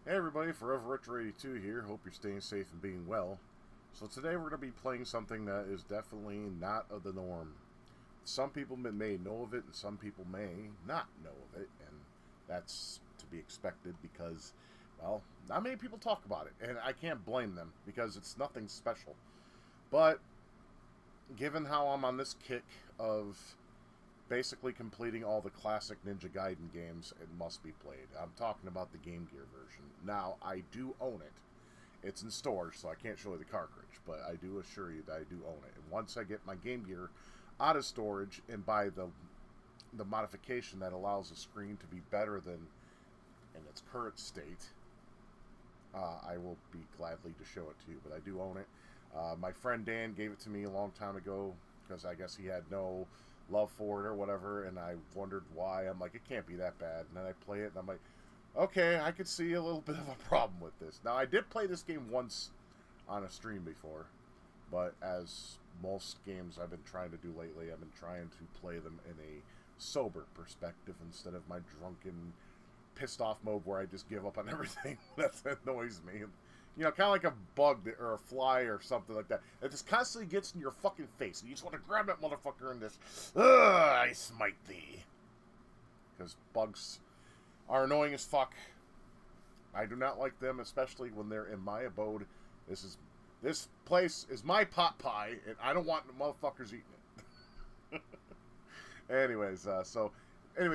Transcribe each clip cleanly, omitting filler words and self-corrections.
Hey everybody, Forever Retro 82 here. Hope you're staying safe and being well. So today we're going to be playing something that is definitely not of the norm. Some people may know of it and some people may not know of it. And that's to be expected because, well, not many people talk about it. And I can't blame them because it's nothing special. But given how I'm on this kick of basically completing all the classic Ninja Gaiden games, it must be played. I'm talking about the Game Gear version. Now, I do own it. It's in storage, so I can't show you the cartridge, but I do assure you that I do own it. And once I get my Game Gear out of storage and buy the modification that allows the screen to be better than in its current state, I will be gladly to show it to you, but I do own it. My friend Dan gave it to me a long time ago because I guess he had no love for it or whatever, and I wondered why. I'm like, it can't be that bad. And then I play it, and I'm like, okay, I could see a little bit of a problem with this. Now, I did play this game once on a stream before, but as most games I've been trying to do lately, I've been trying to play them in a sober perspective instead of my drunken, pissed off mode where I just give up on everything that annoys me. You know, kind of like a bug or a fly or something like that. It just constantly gets in your fucking face. And you just want to grab that motherfucker and just, I smite thee. Because bugs are annoying as fuck. I do not like them, especially when they're in my abode. This place is my pot pie, and I don't want the motherfuckers eating it. Anyways,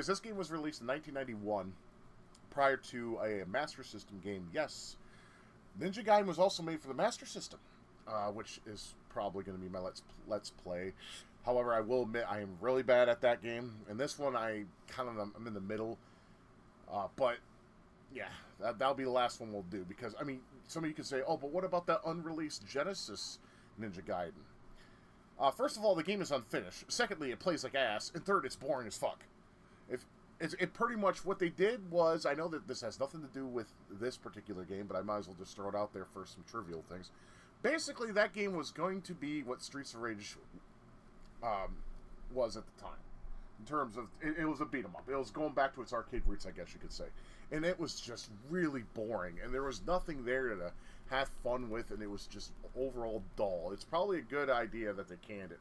this game was released in 1991, prior to a Master System game. Yes, Ninja Gaiden was also made for the Master System, which is probably going to be my let's play. However, I will admit I am really bad at that game, and this one I'm in the middle. But yeah, that'll be the last one we'll do, because I mean, some of you can say, "Oh, but what about that unreleased Genesis Ninja Gaiden?" First of all, the game is unfinished. Secondly, it plays like ass, and third, it's boring as fuck. It pretty much, what they did was, I know that this has nothing to do with this particular game, but I might as well just throw it out there for some trivial things. Basically, that game was going to be what Streets of Rage was at the time. In terms of, it was a beat-em-up. It was going back to its arcade roots, I guess you could say. And it was just really boring, and there was nothing there to have fun with, and it was just overall dull. It's probably a good idea that they canned it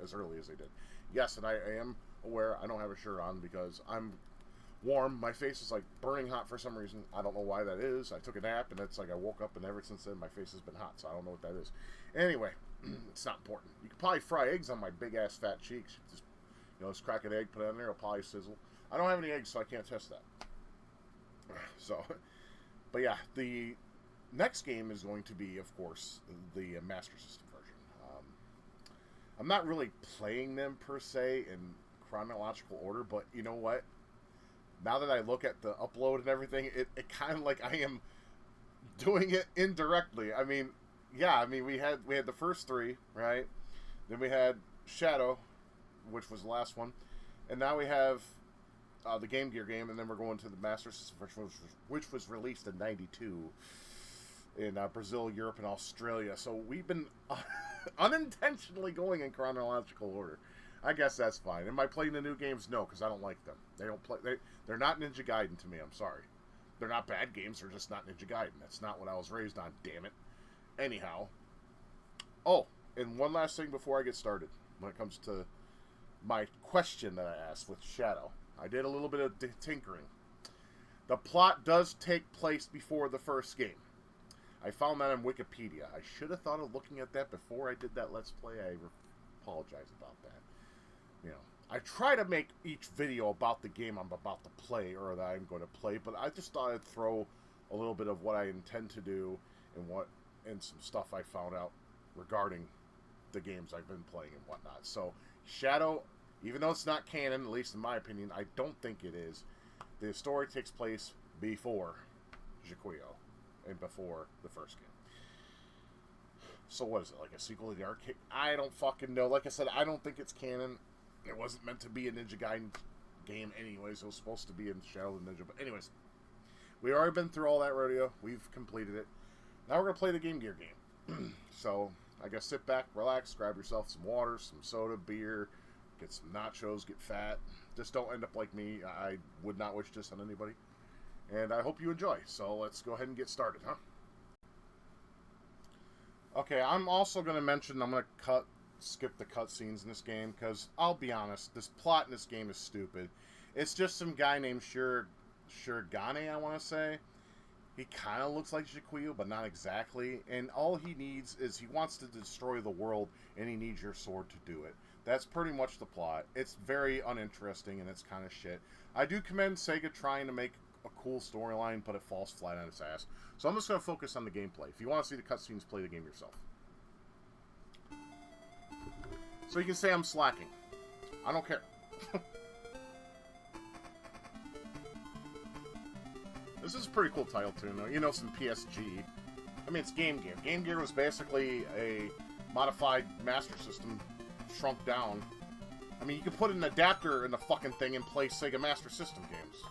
as early as they did. Yes, and I am aware I don't have a shirt on because I'm warm. My face is like burning hot for some reason. I don't know why that is. I took a nap, and it's like I woke up, and ever since then my face has been hot, so I don't know what that is. Anyway, it's not important. You could probably fry eggs on my big-ass fat cheeks. Just crack an egg, put it in there, it'll probably sizzle. I don't have any eggs, so I can't test that. So, but yeah, the next game is going to be, of course, the Master System version. I'm not really playing them, per se, in chronological order, but you know what? Now that I look at the upload and everything, it kind of like I am doing it indirectly. I mean, yeah, we had the first three, right? Then we had Shadow, which was the last one, and now we have the Game Gear game, and then we're going to the Master System version, which was released in '92 in Brazil, Europe, and Australia. So we've been unintentionally going in chronological order. I guess that's fine. Am I playing the new games? No, because I don't like them. They're not Ninja Gaiden to me. I'm sorry. They're not bad games. They're just not Ninja Gaiden. That's not what I was raised on. Damn it. Anyhow. Oh, and one last thing before I get started, when it comes to my question that I asked with Shadow. I did a little bit of tinkering. The plot does take place before the first game. I found that on Wikipedia. I should have thought of looking at that before I did that Let's Play. I apologize about that. I try to make each video about the game I'm about to play, or that I'm going to play, but I just thought I'd throw a little bit of what I intend to do and some stuff I found out regarding the games I've been playing and whatnot. So, Shadow, even though it's not canon, at least in my opinion, I don't think it is. The story takes place before Jiquio and before the first game. So what is it, like a sequel to the arcade? I don't fucking know. Like I said, I don't think it's canon. It wasn't meant to be a Ninja Gaiden game anyways. It was supposed to be in Shadow of the Ninja. But anyways, we already been through all that rodeo. We've completed it. Now we're going to play the Game Gear game. So, I guess sit back, relax, grab yourself some water, some soda, beer, get some nachos, get fat. Just don't end up like me. I would not wish this on anybody. And I hope you enjoy. So let's go ahead and get started, huh? Okay, I'm also going to mention I'm going to skip the cutscenes in this game, because I'll be honest, this plot in this game is stupid. It's just some guy named Shirogane, I want to say. He kind of looks like Shikuyu, but not exactly. And all he needs is he wants to destroy the world, and he needs your sword to do it. That's pretty much the plot. It's very uninteresting, and it's kind of shit. I do commend Sega trying to make a cool storyline, but it falls flat on its ass. So I'm just going to focus on the gameplay. If you want to see the cutscenes, play the game yourself. So you can say I'm slacking. I don't care. This is a pretty cool title too. You know, some PSG. I mean, it's Game Gear. Game Gear was basically a modified Master System shrunk down. I mean, you could put an adapter in the fucking thing and play Sega Master System games.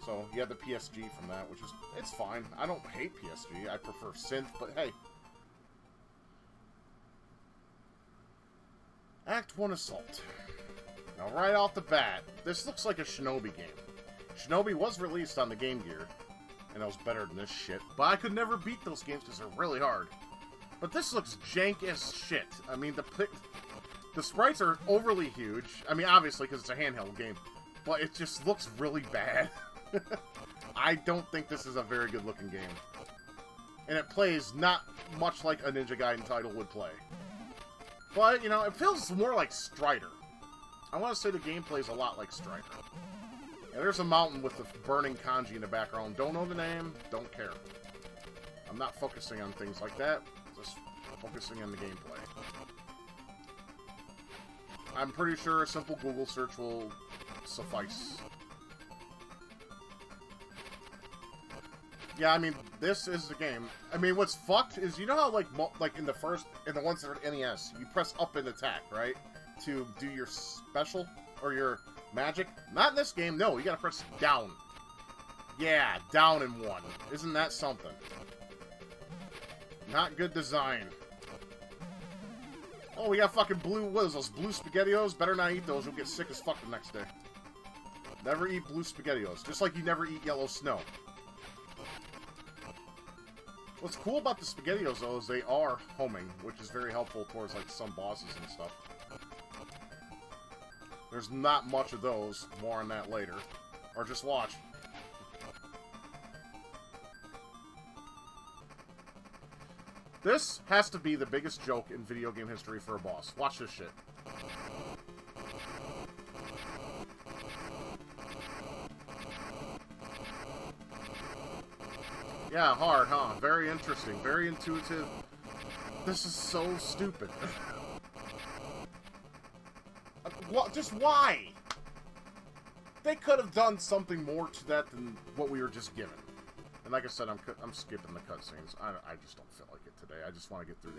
So, you have the PSG from that, which is, it's fine. I don't hate PSG. I prefer synth, but hey. Act 1 Assault. Now, right off the bat, this looks like a Shinobi game. Shinobi was released on the Game Gear, and it was better than this shit. But I could never beat those games because they're really hard. But this looks jank as shit. I mean, the sprites are overly huge. I mean, obviously, because it's a handheld game. But it just looks really bad. I don't think this is a very good-looking game. And it plays not much like a Ninja Gaiden title would play. But, you know, it feels more like Strider. I want to say the game plays a lot like Strider. Yeah, there's a mountain with the burning kanji in the background. Don't know the name, don't care. I'm not focusing on things like that, just focusing on the gameplay. I'm pretty sure a simple Google search will suffice. Yeah, I mean, this is the game. I mean, what's fucked is, you know how, like in the ones that are NES, you press up and attack, right? To do your special, or your magic? Not in this game, no, you gotta press down. Yeah, down in one. Isn't that something? Not good design. Oh, we got fucking blue, what is those, blue SpaghettiOs? Better not eat those, you'll get sick as fuck the next day. Never eat blue SpaghettiOs, just like you never eat yellow snow. What's cool about the SpaghettiOs, though, is they are homing, which is very helpful towards, like, some bosses and stuff. There's not much of those. More on that later. Or just watch. This has to be the biggest joke in video game history for a boss. Watch this shit. Yeah, hard, huh? Very interesting. Very intuitive. This is so stupid. Just why? They could have done something more to that than what we were just given. And like I said, I'm skipping the cutscenes. I just don't feel like it today. I just want to get through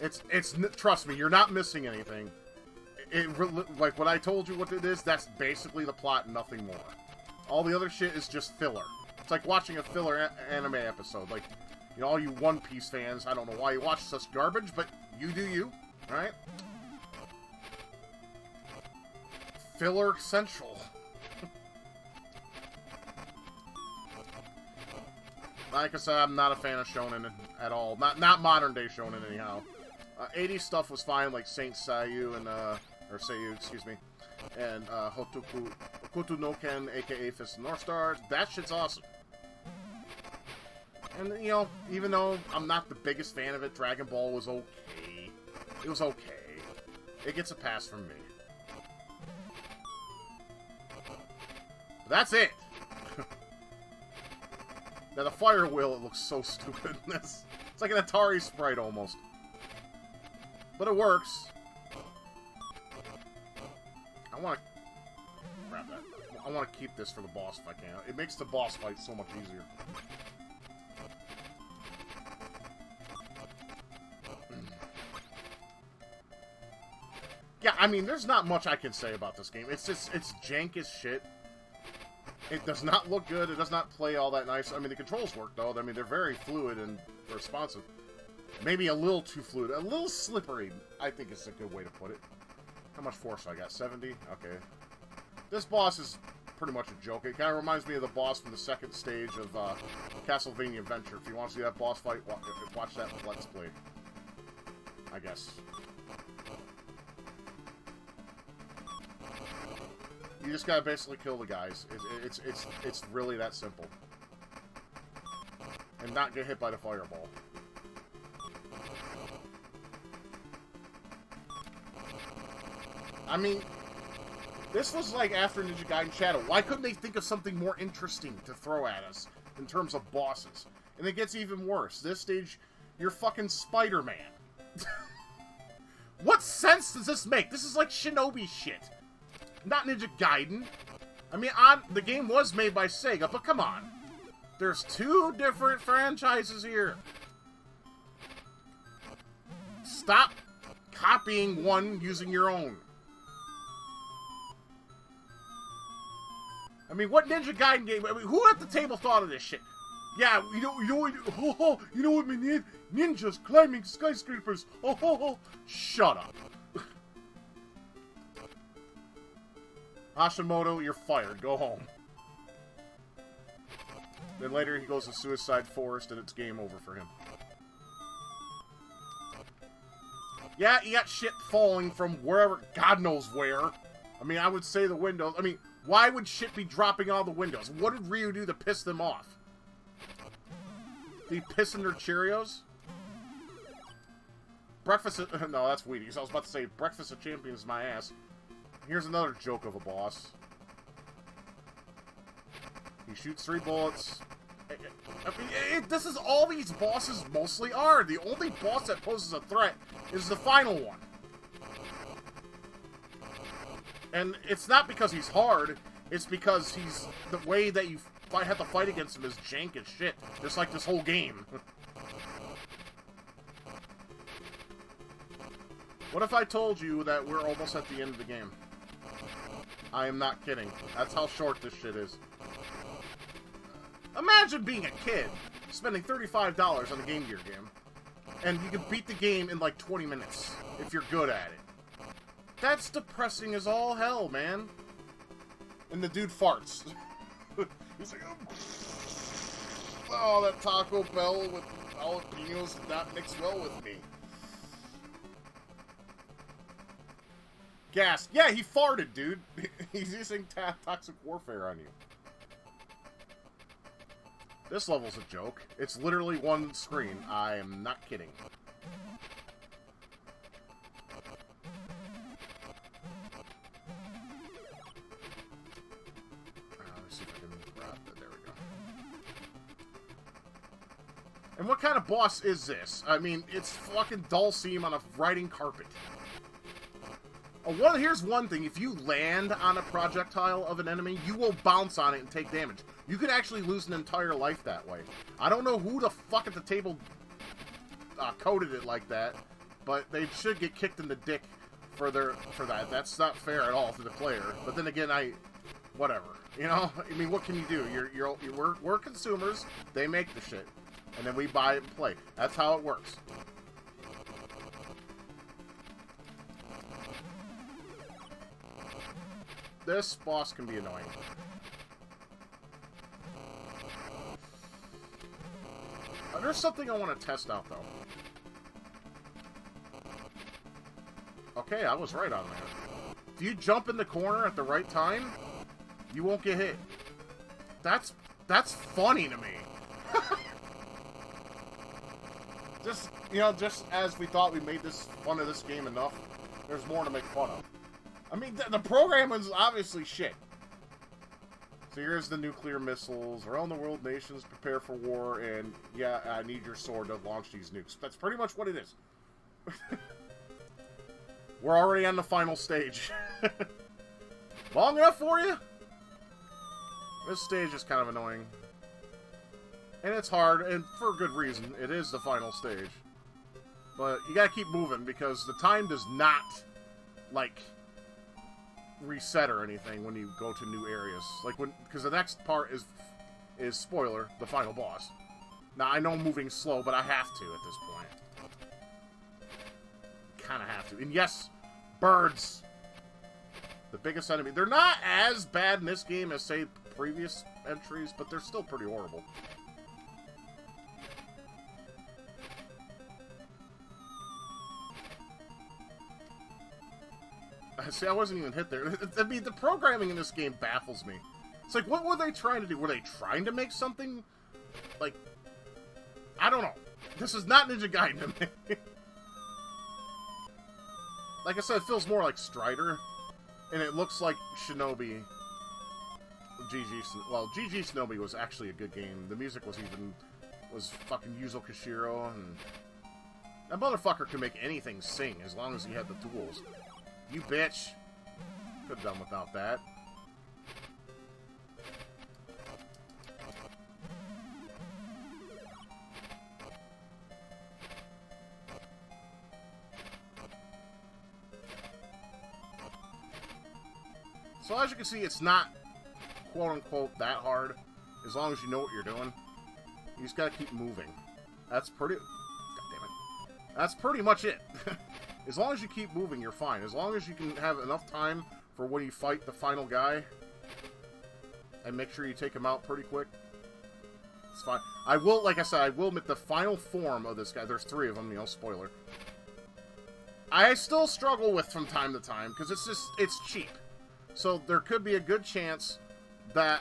the game. Trust me, you're not missing anything. Like what I told you what it is, that's basically the plot and nothing more. All the other shit is just filler. It's like watching a filler anime episode. Like, you know, all you One Piece fans, I don't know why you watch such garbage, but you do you. Alright? Filler Central. Like I said, I'm not a fan of shonen at all. Not modern day shonen, anyhow. 80s stuff was fine, like Saint Seiyu and, or Seiyu, excuse me. And, Hokuto no Ken, aka Fist of North Star. That shit's awesome. And, you know, even though I'm not the biggest fan of it, Dragon Ball was okay. It was okay. It gets a pass from me. But that's it! Now, the fire wheel, it looks so stupid in this. It's like an Atari sprite, almost. But it works. I want to... grab that. I want to keep this for the boss if I can. It makes the boss fight so much easier. Yeah, I mean, there's not much I can say about this game. It's just, it's jank as shit. It does not look good. It does not play all that nice. I mean, the controls work, though. I mean, they're very fluid and responsive. Maybe a little too fluid. A little slippery, I think is a good way to put it. How much force I got? 70? Okay. This boss is pretty much a joke. It kind of reminds me of the boss from the second stage of Castlevania Adventure. If you want to see that boss fight, watch that Let's Play. I guess. You just gotta basically kill the guys. It's really that simple. And not get hit by the fireball. I mean, this was like after Ninja Gaiden Shadow. Why couldn't they think of something more interesting to throw at us in terms of bosses? And it gets even worse. This stage, you're fucking Spider-Man. What sense does this make? This is like Shinobi shit. Not Ninja Gaiden. I mean, the game was made by Sega, but come on. There's 2 different franchises here. Stop copying one using your own. I mean, what Ninja Gaiden game? I mean, who at the table thought of this shit? Yeah, you know what we need? Ninjas climbing skyscrapers. Oh. Shut up. Hashimoto, you're fired. Go home. Then later he goes to Suicide Forest and it's game over for him. Yeah, you got shit falling from wherever, God knows where. I mean, I would say the windows. I mean, why would shit be dropping out of the windows? What did Ryu do to piss them off? Did he piss in their Cheerios? Breakfast of, no, that's Wheaties. I was about to say, Breakfast of Champions is my ass. Here's another joke of a boss. He shoots 3 bullets. I mean, this is all these bosses mostly are. The only boss that poses a threat is the final one. And it's not because he's hard. It's because he's... The way that you have to fight against him is jank as shit. Just like this whole game. What if I told you that we're almost at the end of the game? I am not kidding. That's how short this shit is. Imagine being a kid, spending $35 on a Game Gear game, and you can beat the game in like 20 minutes, if you're good at it. That's depressing as all hell, man. And the dude farts. He's like, oh, that Taco Bell with jalapenos did not mix well with me. Gas. Yeah, he farted, dude. He's using toxic warfare on you. This level's a joke. It's literally one screen. I am not kidding. Let's see if I can grab that. There we go. And what kind of boss is this? I mean, it's fucking Dulcim on a riding carpet. Oh, here's one thing. If you land on a projectile of an enemy, you will bounce on it and take damage. You could actually lose an entire life that way. I don't know who the fuck at the table coded it like that, but they should get kicked in the dick for that. That's not fair at all to the player. But then again, whatever. You know, I mean, what can you do? We're consumers. They make the shit, and then we buy it and play. That's how it works. This boss can be annoying. There's something I want to test out, though. Okay, I was right on that. If you jump in the corner at the right time, you won't get hit. That's funny to me. Just as we thought we made fun of this game enough, there's more to make fun of. I mean, the program was obviously shit. So here's the nuclear missiles. Around the world, nations prepare for war, and yeah, I need your sword to launch these nukes. That's pretty much what it is. We're already on the final stage. Long enough for you? This stage is kind of annoying. And it's hard, and for a good reason. It is the final stage. But you gotta keep moving, because the time does not, like, reset or anything when you go to new areas. Like, because the next part is, spoiler, the final boss. Now, I know I'm moving slow, but I have to at this point. Kind of have to. And yes, birds. The biggest enemy. They're not as bad in this game as, say, previous entries, but they're still pretty horrible. See, I wasn't even hit there. I mean, the programming in this game baffles me. It's like, what were they trying to do? Were they trying to make something, like, I don't know. This is not Ninja Gaiden. Like I said, it feels more like Strider, and it looks like Shinobi. Well, GG Shinobi was actually a good game. The music was fucking Yuzo Koshiro, and that motherfucker could make anything sing as long as he had the tools. You bitch. Could have done without that. So as you can see, it's not quote-unquote that hard, as long as you know what you're doing. You just gotta keep moving. That's pretty... God damn it. That's pretty much it. As long as you keep moving, you're fine. As long as you can have enough time for when you fight the final guy, and make sure you take him out pretty quick, it's fine. I will, like I said, I will admit the final form of this guy, there's 3 of them, you know, spoiler, I still struggle with from time to time, because it's cheap. So there could be a good chance that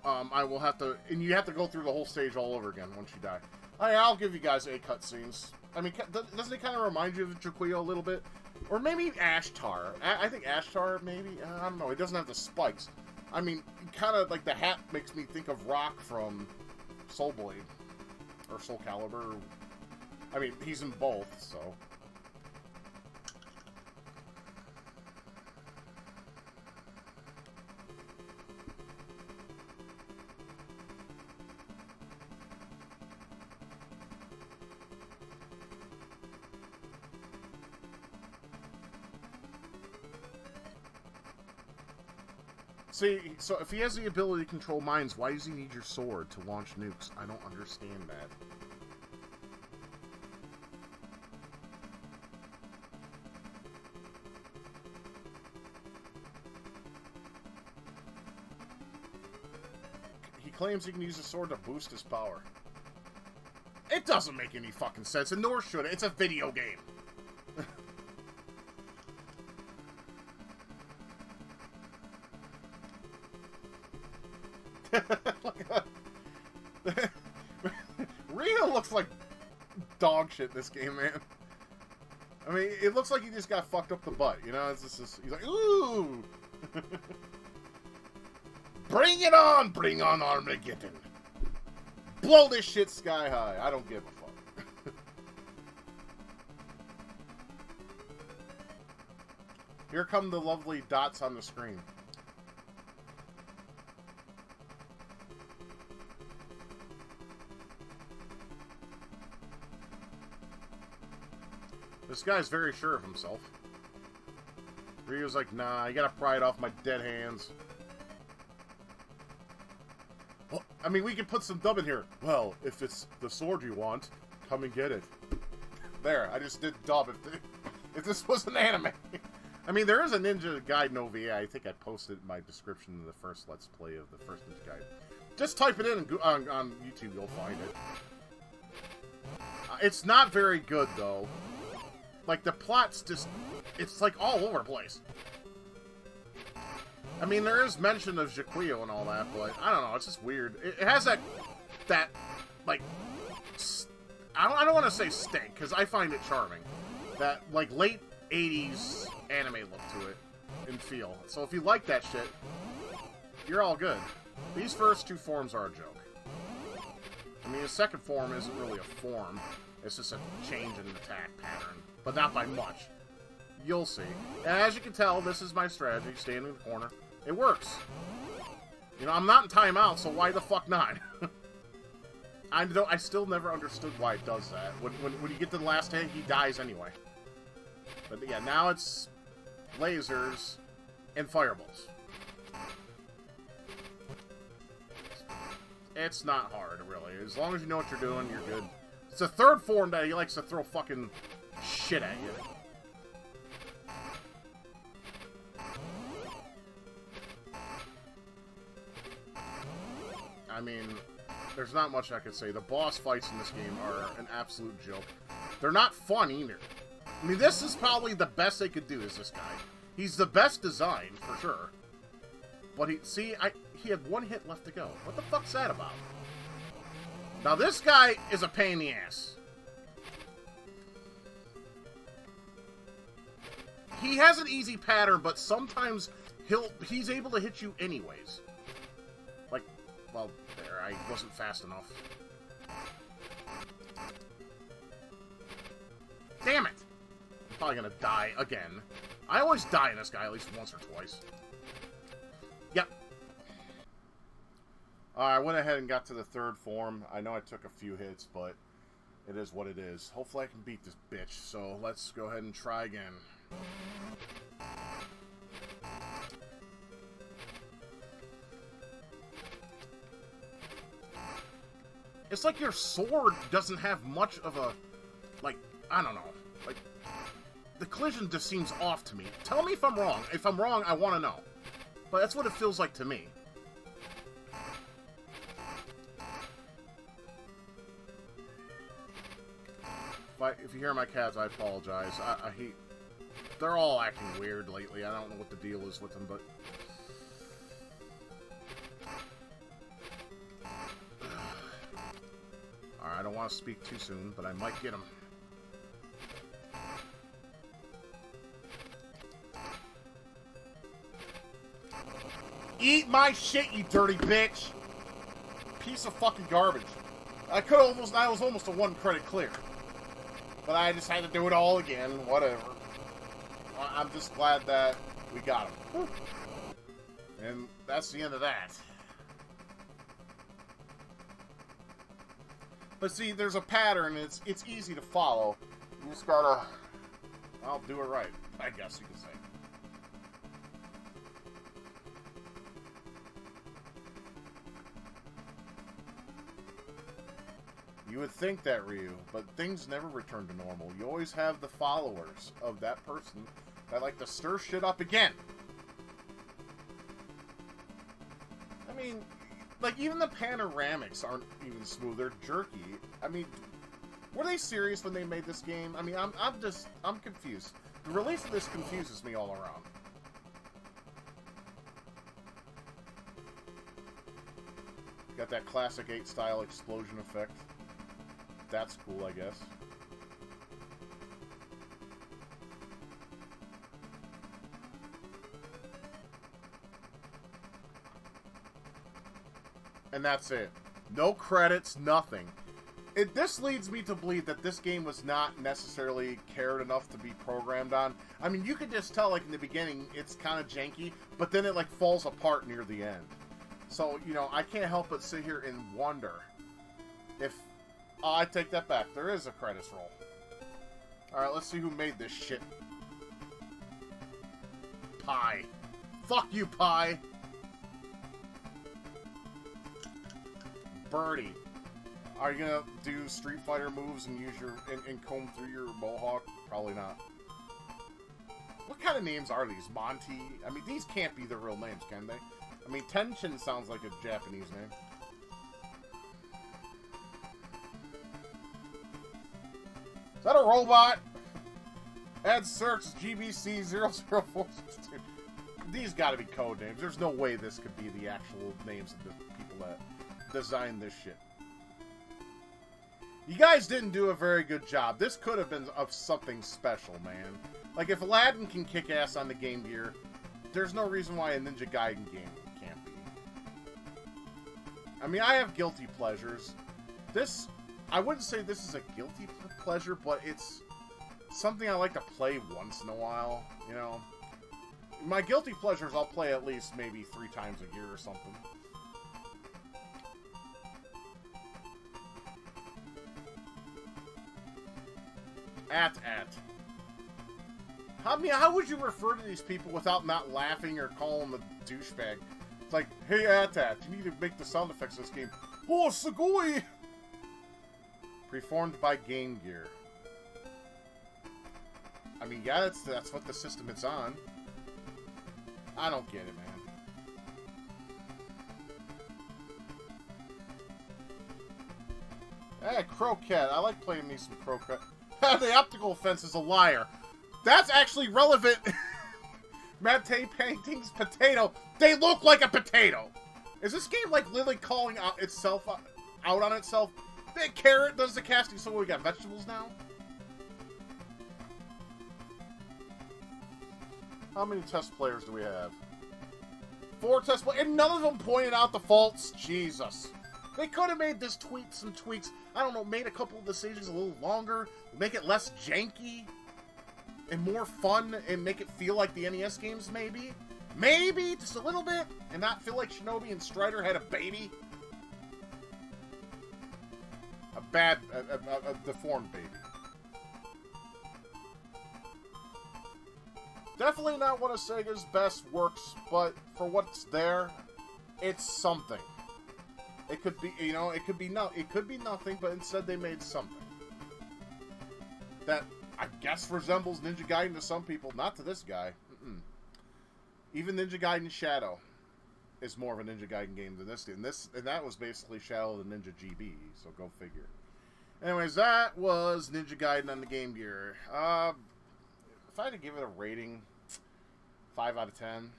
I will have to, and you have to go through the whole stage all over again once you die. I'll give you guys A cutscenes. I mean, doesn't it kind of remind you of Jaquio a little bit? Or maybe Ashtar. I think Ashtar, maybe? I don't know. It doesn't have the spikes. I mean, kind of like the hat makes me think of Rock from Soul Blade. Or Soul Calibur. I mean, he's in both, so... See, so if he has the ability to control minds, why does he need your sword to launch nukes? I don't understand that. He claims he can use the sword to boost his power. It doesn't make any fucking sense, and nor should it. It's a video game. Rio looks like dog shit in this game, man. I mean, it looks like he just got fucked up the butt, you know? It's just, he's like, ooh! Bring it on! Bring on Armageddon! Blow this shit sky high! I don't give a fuck. Here come the lovely dots on the screen. This guy's very sure of himself. Ryo's like, nah, I gotta pry it off my dead hands. Well, I mean, we can put some dub in here. Well, if it's the sword you want, come and get it. There, I just did dub if this was an anime. I mean, there is a Ninja Gaiden OVA. I think I posted my description in the first Let's Play of the first Ninja Gaiden. Just type it in on YouTube, you'll find it. It's not very good, though. Like, the plot's just... It's, like, all over the place. I mean, there is mention of Jaquio and all that, but I don't know, it's just weird. It has that, like... I don't want to say stink, because I find it charming. That, like, late 80s anime look to it and feel. So if you like that shit, you're all good. These first 2 forms are a joke. I mean, the second form isn't really a form. It's just a change in attack pattern. But not by much. You'll see. And as you can tell, this is my strategy, stand in the corner. It works. You know, I'm not in timeout, so why the fuck not? I still never understood why it does that. When you get to the last hit, he dies anyway. But yeah, now it's lasers and fireballs. It's not hard, really. As long as you know what you're doing, you're good. It's the third form that he likes to throw fucking shit at you. I mean, there's not much I could say. The boss fights in this game are an absolute joke. They're not fun either. I mean, this is probably the best they could do is this guy. He's the best design, for sure. But he had one hit left to go. What the fuck's that about? Now, this guy is a pain in the ass. He has an easy pattern, but sometimes he's able to hit you anyways. Like, well, there, I wasn't fast enough. Damn it! I'm probably gonna die again. I always die in this guy at least once or twice. Yep. I went ahead and got to the third form. I know I took a few hits, but it is what it is. Hopefully I can beat this bitch, so let's go ahead and try again. It's like your sword doesn't have much of a, like, I don't know. Like, the collision just seems off to me. Tell me if I'm wrong. If I'm wrong, I want to know. But that's what it feels like to me. If you hear my cats, I apologize. I hate... They're all acting weird lately. I don't know what the deal is with them, but... Alright, I don't want to speak too soon, but I might get them. Eat my shit, you dirty bitch! Piece of fucking garbage. I was almost a one credit clear. But I just had to do it all again, whatever. I'm just glad that we got him. And that's the end of that. But see, there's a pattern, it's easy to follow. You just gotta, well, do it right, I guess you could say. You would think that, Ryu, but things never return to normal. You always have the followers of that person that like to stir shit up again. I mean, like, even the panoramics aren't even smooth. They're jerky. I mean, were they serious when they made this game? I mean, I'm confused. The release of this confuses me all around. Got that classic 8 style explosion effect. That's cool, I guess. And that's it. No credits, nothing. This leads me to believe that this game was not necessarily cared enough to be programmed on. I mean, you could just tell, like, in the beginning, it's kind of janky, but then it, like, falls apart near the end. So, you know, I can't help but sit here and wonder if... Oh, I take that back. There is a credits roll. Alright, let's see who made this shit. Pie. Fuck you, Pie. Birdie. Are you gonna do Street Fighter moves and use your and comb through your mohawk? Probably not. What kind of names are these? Monty? I mean, these can't be the real names, can they? I mean, Tenshin sounds like a Japanese name. Is that a robot? Add search GBC00462. These gotta be code names. There's no way this could be the actual names of the people that designed this shit. You guys didn't do a very good job. This could have been of something special, man. Like, if Aladdin can kick ass on the Game Gear, there's no reason why a Ninja Gaiden game can't be. I mean, I have guilty pleasures. This... I wouldn't say this is a guilty pleasure, but it's something I like to play once in a while, you know. My guilty pleasures I'll play at least maybe 3 times a year or something. How would you refer to these people without not laughing or calling them a douchebag? It's like, hey, At, you need to make the sound effects of this game. Oh, Sugoi! Performed by Game Gear. I mean, yeah, that's what the system it's on. I don't get it, man. Hey, Croquette. I like playing me some Croquette. The optical fence is a liar. That's actually relevant. Mate paintings, potato. They look like a potato. Is this game like literally calling out itself out on itself? The carrot does the casting. So we got vegetables now. How many test players do we have? 4 test players, and none of them pointed out the faults. Jesus. They could have made this some tweaks. I don't know, made a couple of the stages a little longer, make it less janky, and more fun, and make it feel like the NES games, maybe? Maybe, just a little bit, and not feel like Shinobi and Strider had a baby? A deformed baby. Definitely not one of Sega's best works, but for what's there, it's something. It could be, you know, it could be nothing, but instead they made something that I guess resembles Ninja Gaiden to some people, not to this guy. Even Ninja Gaiden Shadow is more of a Ninja Gaiden game than this. And that was basically Shadow of the Ninja GB, so go figure. Anyways, that was Ninja Gaiden on the Game Gear. If I had to give it a rating, 5 out of 10.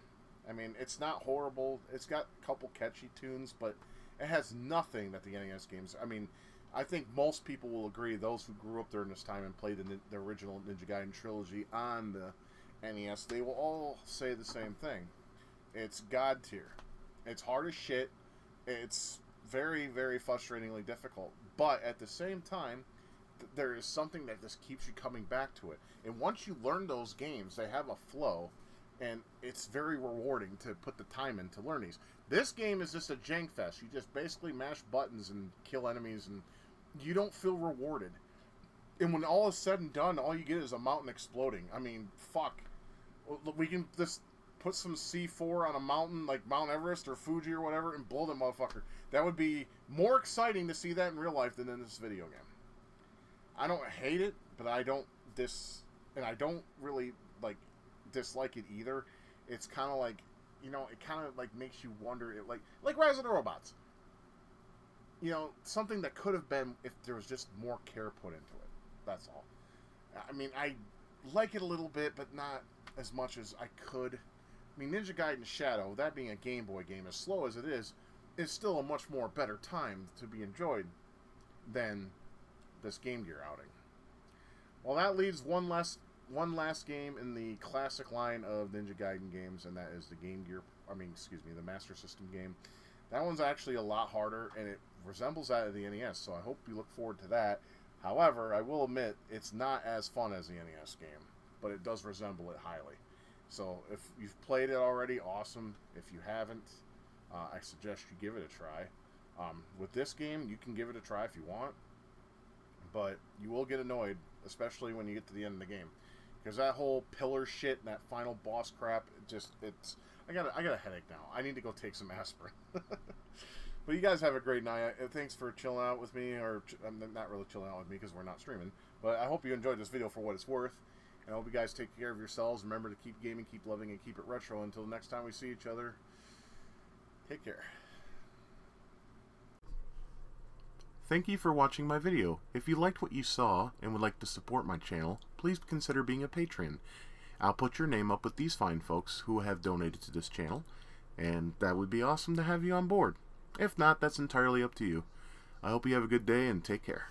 I mean, it's not horrible. It's got a couple catchy tunes, but it has nothing that the NES games... I mean, I think most people will agree, those who grew up during this time and played the original Ninja Gaiden trilogy on the NES, they will all say the same thing. It's God tier. It's hard as shit. It's very, very frustratingly difficult. But at the same time, there is something that just keeps you coming back to it. And once you learn those games, they have a flow, and it's very rewarding to put the time in to learn these. This game is just a jank fest. You just basically mash buttons and kill enemies, and you don't feel rewarded. And when all is said and done, all you get is a mountain exploding. I mean, fuck. We can just put some C4 on a mountain like Mount Everest or Fuji or whatever and blow the motherfucker. That would be more exciting to see that in real life than in this video game. I don't hate it, but I don't really like dislike it either. It's kind of like, you know, it kind of like makes you wonder, like Rise of the Robots. You know, something that could have been if there was just more care put into it. That's all. I mean, I like it a little bit, but not as much as I could. I mean, Ninja Gaiden Shadow, that being a Game Boy game, as slow as it is still a much more better time to be enjoyed than this Game Gear outing. Well, that leaves one last game in the classic line of Ninja Gaiden games, and that is the the Master System game. That one's actually a lot harder, and it resembles that of the NES, so I hope you look forward to that. However, I will admit, it's not as fun as the NES game, but it does resemble it highly. So, if you've played it already, awesome. If you haven't, I suggest you give it a try. With this game, you can give it a try if you want, but you will get annoyed, especially when you get to the end of the game. Because that whole pillar shit and that final boss crap, I got a headache now. I need to go take some aspirin. But you guys have a great night. Thanks for chilling out with me, or not really chilling out with me because we're not streaming. But I hope you enjoyed this video for what it's worth. And I hope you guys take care of yourselves. Remember to keep gaming, keep loving, and keep it retro. Until the next time we see each other, take care. Thank you for watching my video. If you liked what you saw and would like to support my channel, please consider being a patron. I'll put your name up with these fine folks who have donated to this channel, and that would be awesome to have you on board. If not, that's entirely up to you. I hope you have a good day and take care.